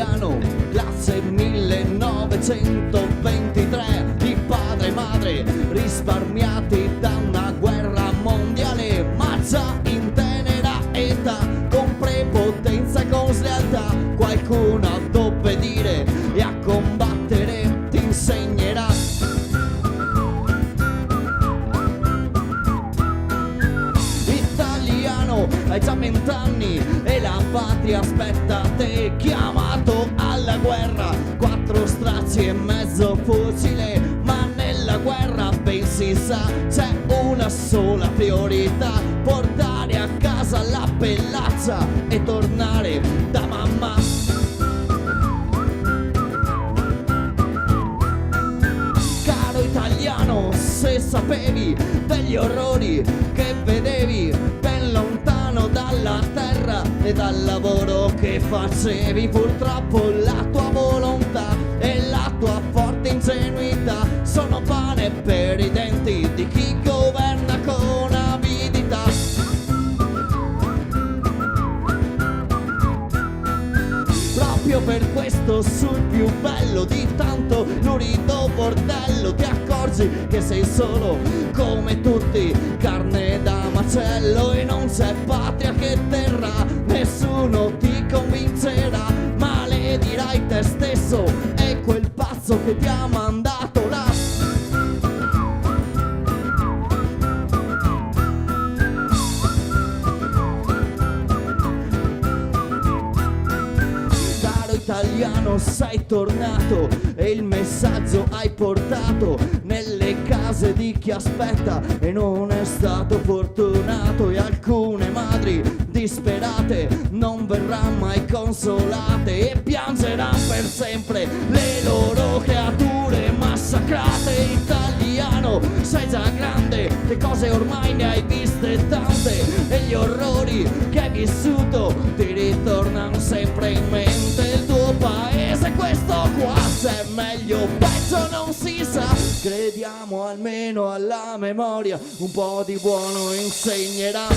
italiano, classe 1923, di padre e madre risparmiati da una guerra mondiale, ma già in tenera età, con prepotenza e con slealtà, qualcuno a obbedire e a combattere ti insegnerà. Italiano, hai già 20 anni e la patria aspetta te, chiamato alla guerra, 4 stracci e mezzo fucile, ma nella guerra ben si sa c'è una sola priorità: portare a casa la pellaccia e tornare da mamma. Caro italiano, se sapevi degli orrori che vedevi ben lontano dalla terra e dal lavoro che facevi, purtroppo la tua volontà e la tua forte ingenuità sono pane per i denti di chi governa con avidità. Proprio per questo sul più bello di tanto lurido bordello ti accorgi che sei solo come tutti, carne da macello, e non c'è patria che terrà, nessuno ti convincerà, maledirai te stesso e quel pazzo che ti ha mandato là. Italiano, sei tornato e il messaggio hai portato nelle case di chi aspetta e non è stato fortunato, e alcune madri disperate non verranno mai consolate e piangeranno per sempre le loro creature massacrate. Italiano, sei già grande, le cose ormai ne hai viste tante e gli orrori che hai vissuto ti ritornano sempre in mente. Il tuo paese questo qua, se è meglio o peggio non si sa, crediamo almeno alla memoria, un po' di buono insegnerà.